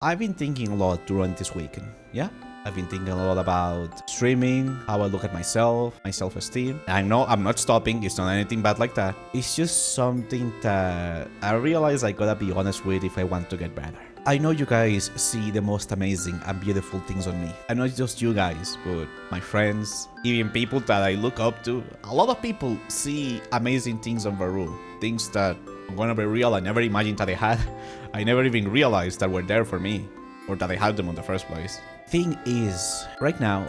I've been thinking a lot during this weekend, yeah? I've been thinking a lot about streaming, how I look at myself, my self-esteem. I know I'm not stopping, it's not anything bad like that. It's just something that I realize I gotta be honest with if I want to get better. I know you guys see the most amazing and beautiful things on me. And not just you guys, but my friends, even people that I look up to. A lot of people see amazing things on Varoo, things that I'm gonna be real, I never imagined that I had. I never even realized that were there for me, or that I had them in the first place. Thing is, right now,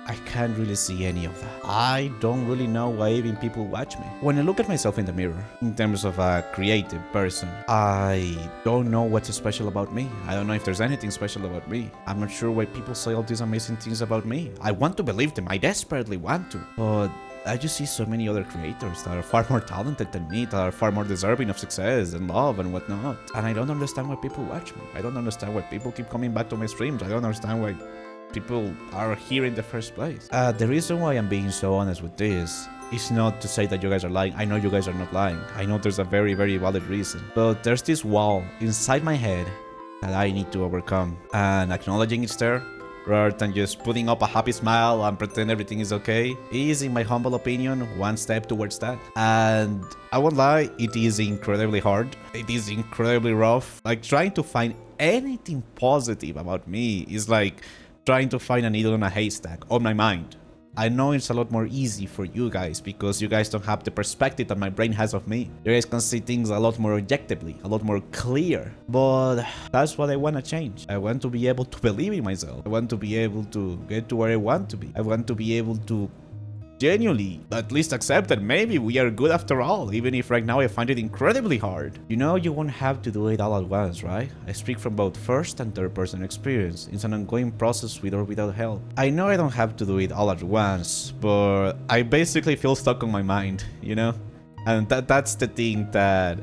I can't really see any of that. I don't really know why even people watch me. When I look at myself in the mirror, in terms of a creative person, I don't know what's special about me. I don't know if there's anything special about me. I'm not sure why people say all these amazing things about me. I want to believe them. I desperately want to. But I just see so many other creators that are far more talented than me, that are far more deserving of success and love and whatnot. And I don't understand why people watch me. I don't understand why people keep coming back to my streams. I don't understand why people are here in the first place. The reason why I'm being so honest with this is not to say that you guys are lying. I know you guys are not lying. I know there's a very, very valid reason. But there's this wall inside my head that I need to overcome. And acknowledging it's there, rather than just putting up a happy smile and pretend everything is okay, is, in my humble opinion, one step towards that. And I won't lie, it is incredibly hard. It is incredibly rough. Like, trying to find anything positive about me is like trying to find a needle in a haystack on my mind. I know it's a lot more easy for you guys because you guys don't have the perspective that my brain has of me. You guys can see things a lot more objectively, a lot more clear. But that's what I want to change. I want to be able to believe in myself. I want to be able to get to where I want to be. I want to be able to genuinely at least accept that maybe we are good after all, even if right now I find it incredibly hard. You know, you won't have to do it all at once, right? I speak from both first and third person experience. It's an ongoing process with or without help. I know I don't have to do it all at once, but I basically feel stuck on my mind, you know? And that's the thing that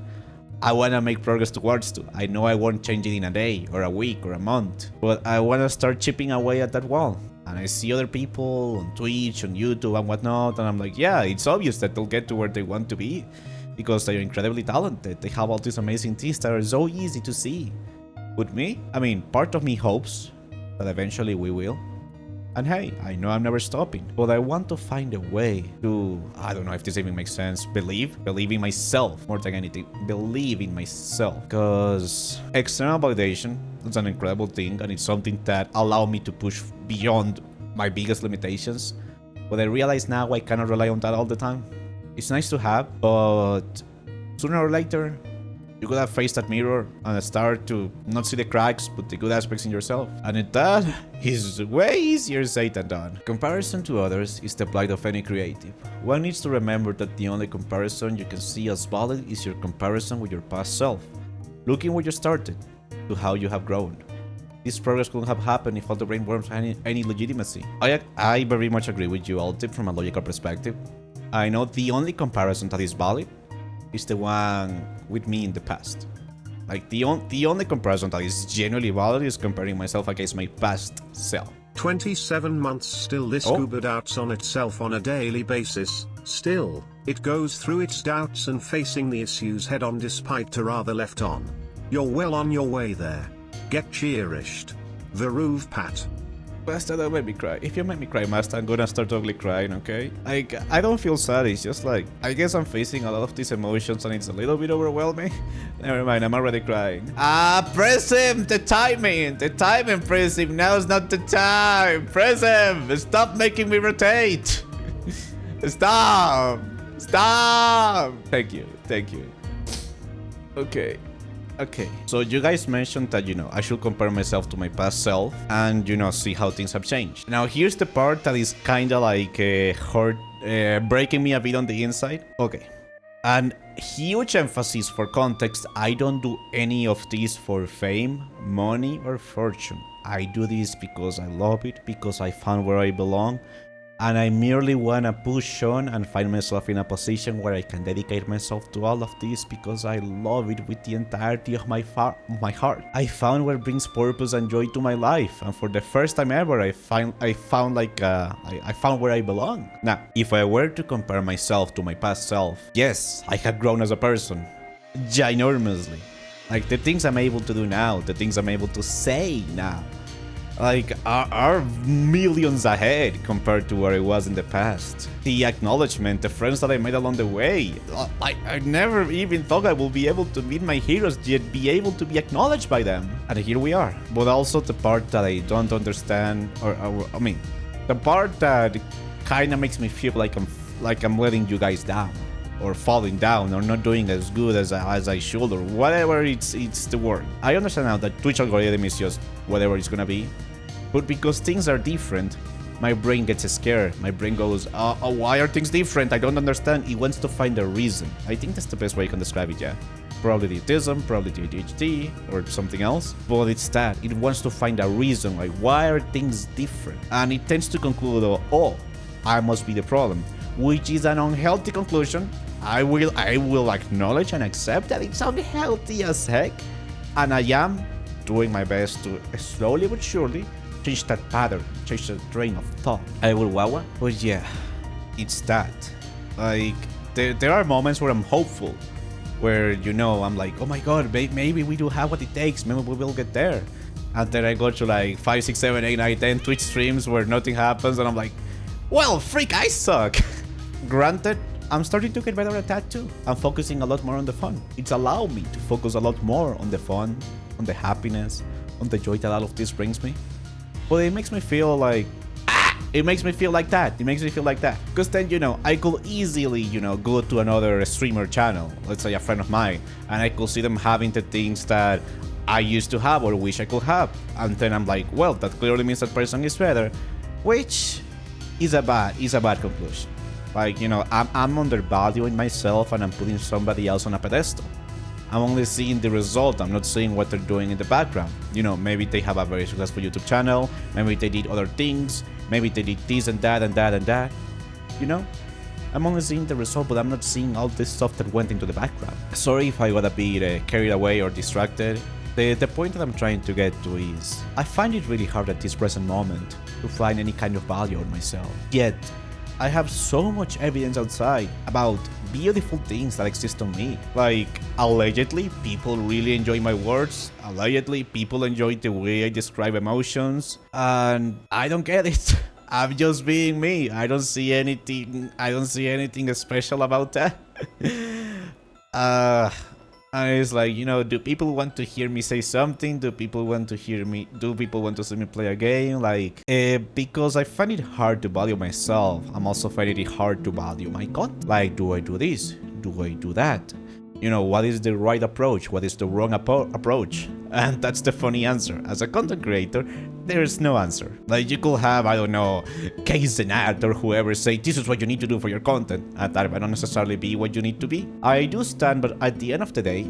I want to make progress towards to. I know I won't change it in a day or a week or a month, but I want to start chipping away at that wall. And I see other people on Twitch, on YouTube and whatnot, and I'm like, yeah, it's obvious that they'll get to where they want to be because they're incredibly talented. They have all these amazing things that are so easy to see. With me, I mean, part of me hopes that eventually we will. And hey, I know I'm never stopping, but I want to find a way to, I don't know if this even makes sense, believe in myself more than anything. Believe in myself, because external validation is an incredible thing, and it's something that allows me to push beyond my biggest limitations. But I realize now I cannot rely on that all the time. It's nice to have, but sooner or later, you gotta face that mirror and start to not see the cracks, but the good aspects in yourself. And that is way easier said than done. Comparison to others is the plight of any creative. One needs to remember that the only comparison you can see as valid is your comparison with your past self. Looking where you started, to how you have grown. This progress couldn't have happened if all the brainworms had any legitimacy. I very much agree with you, Altip, from a logical perspective. I know the only comparison that is valid is the one with me in the past. Like, the only comparison that is genuinely valid is comparing myself against my past self. 27 months still this scuba doubts on itself on a daily basis. Still, it goes through its doubts and facing the issues head on despite a rather left on. You're well on your way there. Get cheerished. VarooVT. Master, don't make me cry. If you make me cry, Master, I'm gonna start ugly crying, okay? Like, I don't feel sad, it's just like, I guess I'm facing a lot of these emotions and it's a little bit overwhelming. Never mind, I'm already crying. Press him! The timing, press him! Now's not the time! Press him! Stop making me rotate! Stop! Thank you. Okay, so you guys mentioned that, you know, I should compare myself to my past self and, you know, see how things have changed. Now, here's the part that is kind of like breaking me a bit on the inside. Okay, and huge emphasis for context, I don't do any of this for fame, money, or fortune. I do this because I love it, because I found where I belong, and I merely wanna push on and find myself in a position where I can dedicate myself to all of this because I love it with the entirety of my heart. I found what brings purpose and joy to my life, and for the first time ever, I found where I belong. Now, if I were to compare myself to my past self, yes, I have grown as a person, ginormously. Like, the things I'm able to do now, the things I'm able to say now, like, are millions ahead compared to where I was in the past. The acknowledgement, the friends that I made along the way, I never even thought I would be able to meet my heroes, yet be able to be acknowledged by them. And here we are. But also the part that I don't understand, or I mean, the part that kind of makes me feel like I'm letting you guys down, or falling down, or not doing as good as I should, or whatever it's the word. I understand now that Twitch algorithm is just whatever it's gonna be, but because things are different, my brain gets scared. My brain goes, why are things different? I don't understand. It wants to find a reason. I think that's the best way I can describe it, yeah. Probably the autism, probably the ADHD, or something else. But it's that. It wants to find a reason, like, why are things different? And it tends to conclude, oh, I must be the problem, which is an unhealthy conclusion. I will acknowledge and accept that it's unhealthy as heck, and I am doing my best to slowly but surely change that pattern, change the train of thought. I will wawa, but yeah, it's that. Like, there are moments where I'm hopeful, where, you know, I'm like, oh my god, maybe we do have what it takes, maybe we will get there. And then I go to like 5, 6, 7, 8, 9, 10 Twitch streams where nothing happens, and I'm like, well, freak, I suck. Granted, I'm starting to get better at that too. I'm focusing a lot more on the fun. It's allowed me to focus a lot more on the fun, on the happiness, on the joy that all of this brings me. But it makes me feel like, it makes me feel like that. It makes me feel like that. Because then, you know, I could easily, you know, go to another streamer channel, let's say a friend of mine, and I could see them having the things that I used to have or wish I could have. And then I'm like, well, that clearly means that person is better, which is a bad conclusion. Like, you know, I'm undervaluing myself and I'm putting somebody else on a pedestal. I'm only seeing the result, I'm not seeing what they're doing in the background. You know, maybe they have a very successful YouTube channel, maybe they did other things, maybe they did this and that and that and that. You know? I'm only seeing the result, but I'm not seeing all this stuff that went into the background. Sorry if I got a bit carried away or distracted. The point that I'm trying to get to is, I find it really hard at this present moment to find any kind of value in myself. Yet, I have so much evidence outside about beautiful things that exist on me. Like, allegedly, people really enjoy my words. Allegedly, people enjoy the way I describe emotions. And I don't get it. I'm just being me. I don't see anything special about that. And it's like, you know, do people want to hear me say something? Do people want to see me play a game? Like, because I find it hard to value myself, I'm also finding it hard to value my content. Like, do I do this? Do I do that? You know, what is the right approach? What is the wrong approach? And that's the funny answer. As a content creator, there's no answer. Like, you could have, I don't know, Case and Art or whoever say, this is what you need to do for your content. And that might not necessarily be what you need to be. I do stand, but at the end of the day,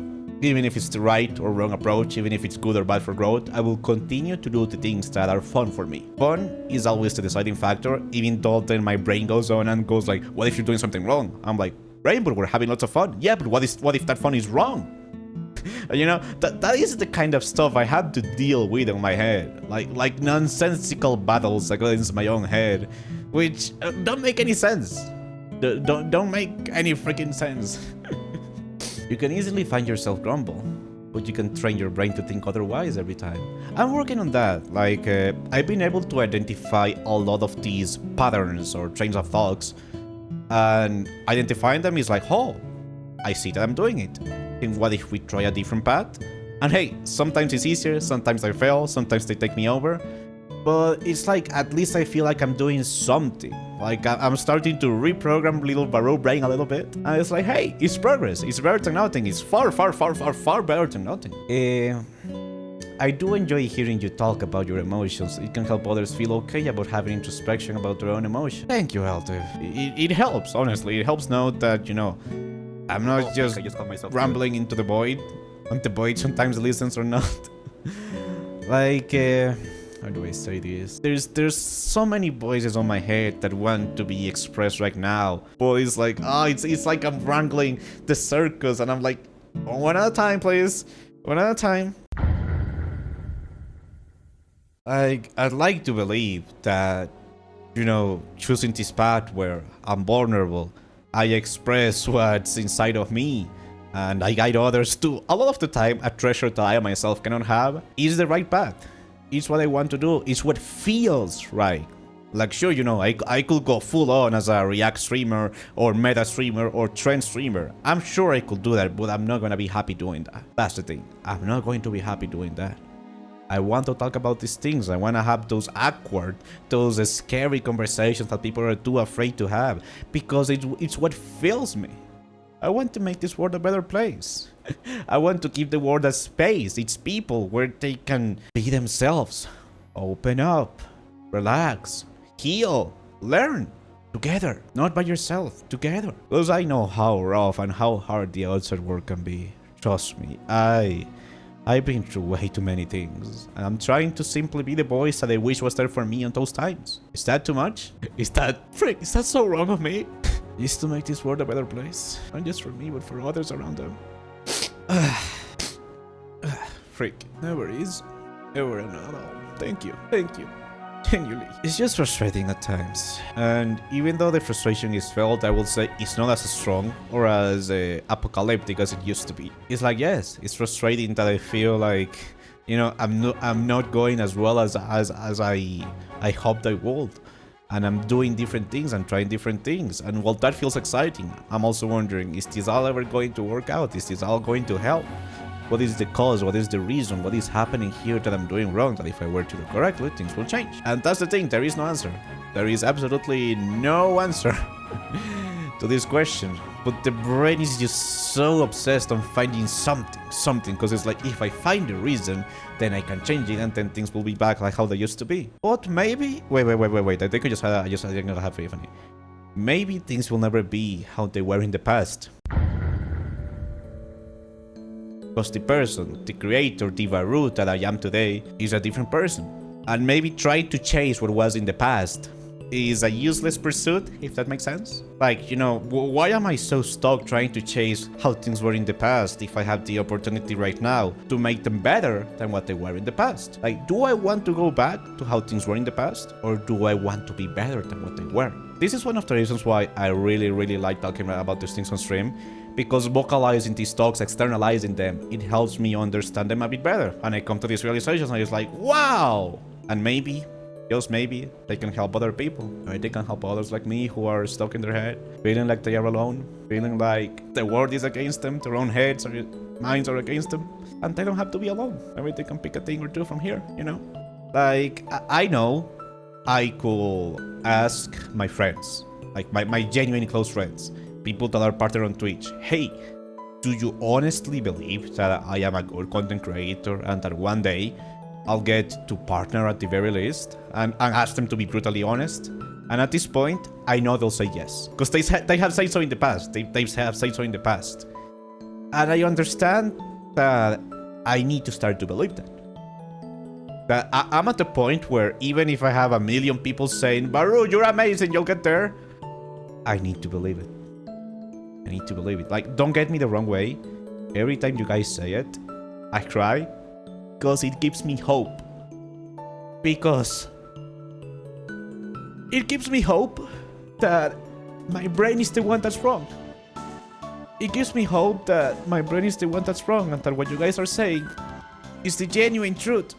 even if it's the right or wrong approach, even if it's good or bad for growth, I will continue to do the things that are fun for me. Fun is always the deciding factor, even though then my brain goes on and goes like, what if you're doing something wrong? I'm like, right, but we're having lots of fun. Yeah, but what if that fun is wrong? You know, that is the kind of stuff I have to deal with in my head. Like nonsensical battles against my own head, which don't make any sense. Don't make any freaking sense. You can easily find yourself grumble, but you can train your brain to think otherwise every time. I'm working on that. Like, I've been able to identify a lot of these patterns or trains of thoughts, and identifying them is like, oh, I see that I'm doing it. And what if we try a different path? And hey, sometimes it's easier, sometimes I fail, sometimes they take me over. But it's like, at least I feel like I'm doing something. Like, I'm starting to reprogram little Varoo brain a little bit. And it's like, hey, it's progress. It's better than nothing. It's far, far, far, far, far better than nothing. I do enjoy hearing you talk about your emotions. It can help others feel okay about having introspection about their own emotions. Thank you, Eltev. It helps, honestly. It helps know that, you know, I'm not just rambling into the void, and the void sometimes listens or not. Like, how do I say this? There's so many voices on my head that want to be expressed right now. But it's like, it's like I'm wrangling the circus, and I'm like, one at a time, please. One at a time. Like, I'd like to believe that, you know, choosing this path where I'm vulnerable, I express what's inside of me, and I guide others to, a lot of the time, a treasure that I myself cannot have, is the right path. It's what I want to do. It's what feels right. Like, sure, you know, I could go full on as a React streamer or meta streamer or trend streamer. I'm sure I could do that, but I'm not going to be happy doing that. That's the thing. I'm not going to be happy doing that. I want to talk about these things. I want to have those awkward, those scary conversations that people are too afraid to have, because it's what fills me. I want to make this world a better place. I want to give the world a space, its people, where they can be themselves, open up, relax, heal, learn, together, not by yourself, together. Because I know how rough and how hard the outside world can be. Trust me, I've been through way too many things, and I'm trying to simply be the voice that I wish was there for me on those times. Is that too much? Is that so wrong of me? Just to make this world a better place, not just for me, but for others around them. Freak, never is, ever and at all. Thank you. Genuinely. It's just frustrating at times, and even though the frustration is felt, I will say it's not as strong or as apocalyptic as it used to be. It's like, yes, it's frustrating that I feel like, you know, I'm not going as well as I hoped I would, and I'm doing different things and trying different things, and while that feels exciting, I'm also wondering, is this all ever going to work out? Is this all going to help? What is the cause? What is the reason? What is happening here that I'm doing wrong? That if I were to do correctly, things will change. And that's the thing, there is no answer. There is absolutely no answer to this question. But the brain is just so obsessed on finding something, because it's like, if I find the reason, then I can change it, and then things will be back like how they used to be. But maybe, wait, I think I didn't have faith in it. Maybe things will never be how they were in the past. Because the person, the creator, the Varoo that I am today, is a different person. And maybe trying to change what was in the past is a useless pursuit, if that makes sense. Like, you know, why am I so stuck trying to chase how things were in the past if I have the opportunity right now to make them better than what they were in the past? Like, do I want to go back to how things were in the past? Or do I want to be better than what they were? This is one of the reasons why I really like talking about these things on stream. Because vocalizing these thoughts, externalizing them, it helps me understand them a bit better. And I come to these realizations and it's like, wow! And maybe, just maybe, they can help other people. Maybe they can help others like me who are stuck in their head, feeling like they are alone, feeling like the world is against them, their own heads or minds are against them. And they don't have to be alone. Maybe they can pick a thing or two from here, you know? Like, I know I could ask my friends, like my genuine close friends, people that are partnered on Twitch, hey, do you honestly believe that I am a good content creator and that one day I'll get to partner at the very least? And ask them to be brutally honest. And at this point, I know they'll say yes. Because they have said so in the past. They have said so in the past. And I understand that I need to start to believe that. That I'm at the point where even if I have a million people saying, Varoo, you're amazing, you'll get there, I need to believe it. I need to believe it. Like, don't get me the wrong way. Every time you guys say it, I cry. Because it gives me hope. Because it gives me hope that my brain is the one that's wrong. It gives me hope that my brain is the one that's wrong and that what you guys are saying is the genuine truth.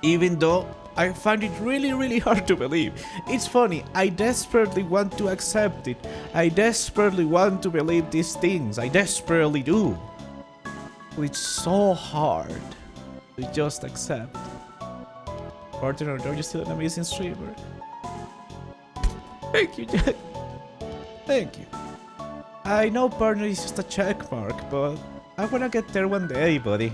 Even though I find it really hard to believe. It's funny, I desperately want to accept it. I desperately want to believe these things. I desperately do. But it's so hard to just accept. Partner, are you still an amazing streamer? Thank you, Jack. Thank you. I know partner is just a check mark, but I wanna get there one day, buddy.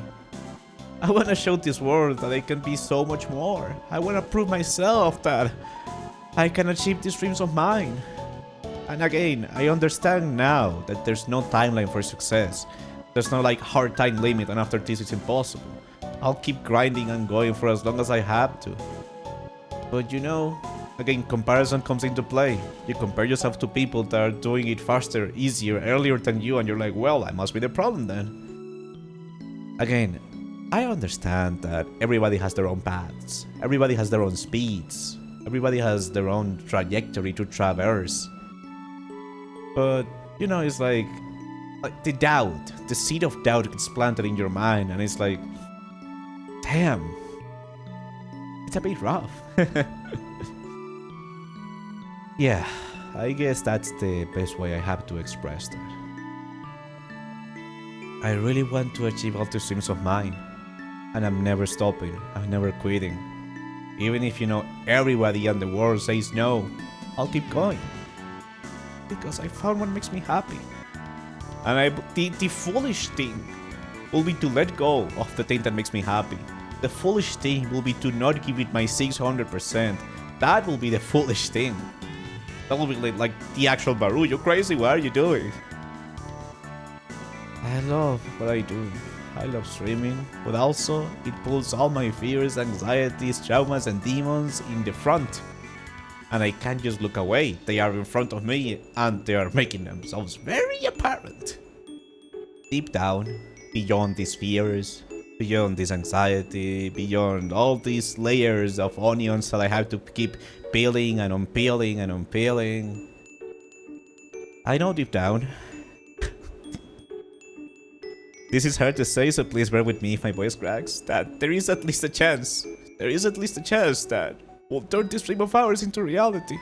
I want to show this world that I can be so much more. I want to prove myself that I can achieve these dreams of mine. And again, I understand now that there's no timeline for success. There's no like hard time limit and after this it's impossible. I'll keep grinding and going for as long as I have to. But you know, again, comparison comes into play. You compare yourself to people that are doing it faster, easier, earlier than you and you're like, well, I must be the problem then. Again, I understand that everybody has their own paths, everybody has their own speeds, everybody has their own trajectory to traverse. But, you know, it's like, Like, the doubt, the seed of doubt gets planted in your mind, and it's like, damn, it's a bit rough. Yeah, I guess that's the best way I have to express that. I really want to achieve all these dreams of mine, and I'm never stopping, I'm never quitting. Even if, everybody in the world says no, I'll keep going. Because I found what makes me happy. And the foolish thing will be to let go of the thing that makes me happy. The foolish thing will be to not give it my 600%. That will be the foolish thing. That will be like the actual Varoo. You're crazy, what are you doing? I love what I do. I love streaming, but also it puts all my fears, anxieties, traumas and demons in the front. And I can't just look away. They are in front of me and they are making themselves very apparent. Deep down, beyond these fears, beyond this anxiety, beyond all these layers of onions that I have to keep peeling and unpeeling and unpeeling, I know deep down. This is hard to say, so please bear with me if my voice cracks, that there is at least a chance. There is at least a chance that we'll turn this dream of ours into reality.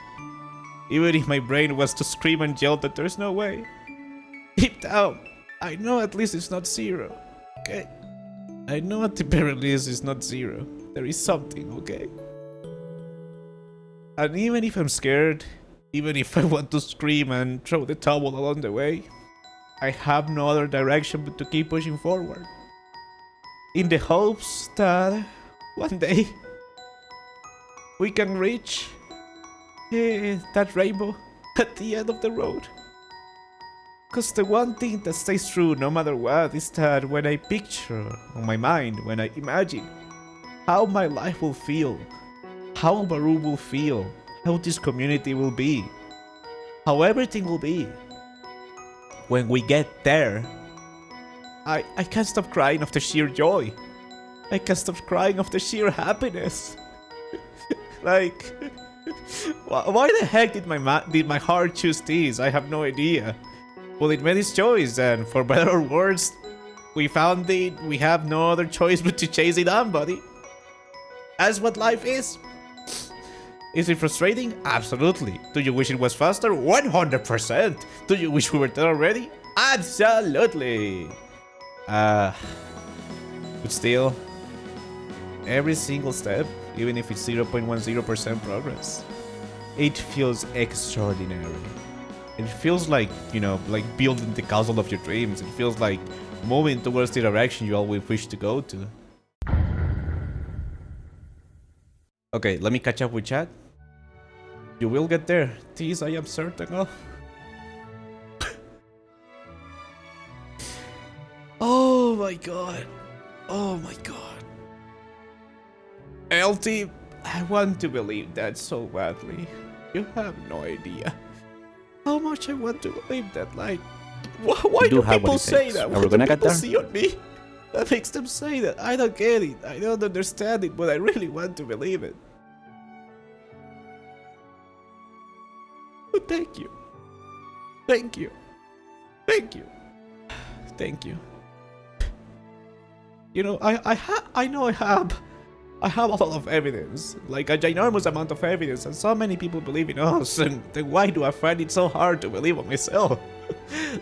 Even if my brain was to scream and yell that there's no way. Deep down, I know at least it's not zero, okay? I know at the very least it's not zero. There is something, okay? And even if I'm scared, even if I want to scream and throw the towel along the way, I have no other direction but to keep pushing forward. In the hopes that one day we can reach that rainbow at the end of the road. Cause the one thing that stays true no matter what is that when I picture on my mind, when I imagine how my life will feel, how Varoo will feel, how this community will be, how everything will be, when we get there, I can't stop crying of the sheer joy. I can't stop crying of the sheer happiness. Like, why the heck did my heart choose this? I have no idea. Well, it made its choice, and for better or worse, we found it. We have no other choice but to chase it on, buddy. That's what life is. Is it frustrating? Absolutely. Do you wish it was faster? 100%. Do you wish we were there already? Absolutely. But still, every single step, even if it's 0.10% progress, it feels extraordinary. It feels like, like building the castle of your dreams. It feels like moving towards the direction you always wish to go to. Okay, let me catch up with chat. You will get there. This I am certain of. Oh my god. Oh my god. LT, I want to believe that so badly. You have no idea how much I want to believe that. Like, why do people say that? What do people see on me that makes them say that? I don't get it. I don't understand it, but I really want to believe it. But thank you. Thank you. Thank you. Thank you. I know I have a lot of evidence, like a ginormous amount of evidence, and so many people believe in us, and then why do I find it so hard to believe in myself?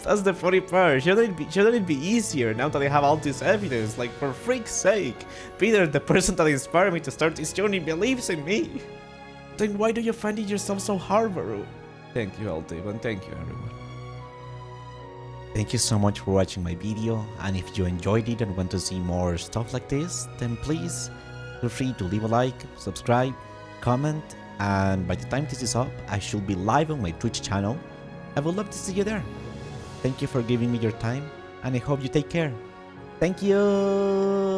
That's the funny part. Shouldn't it be easier now that I have all this evidence? Like, for freak's sake, Peter, the person that inspired me to start this journey, believes in me. Then why do you find it yourself so hard, Varoo? Thank you, Altiv, and thank you, everyone. Thank you so much for watching my video, and if you enjoyed it and want to see more stuff like this, then please feel free to leave a like, subscribe, comment, and by the time this is up, I should be live on my Twitch channel. I would love to see you there. Thank you for giving me your time, and I hope you take care. Thank you!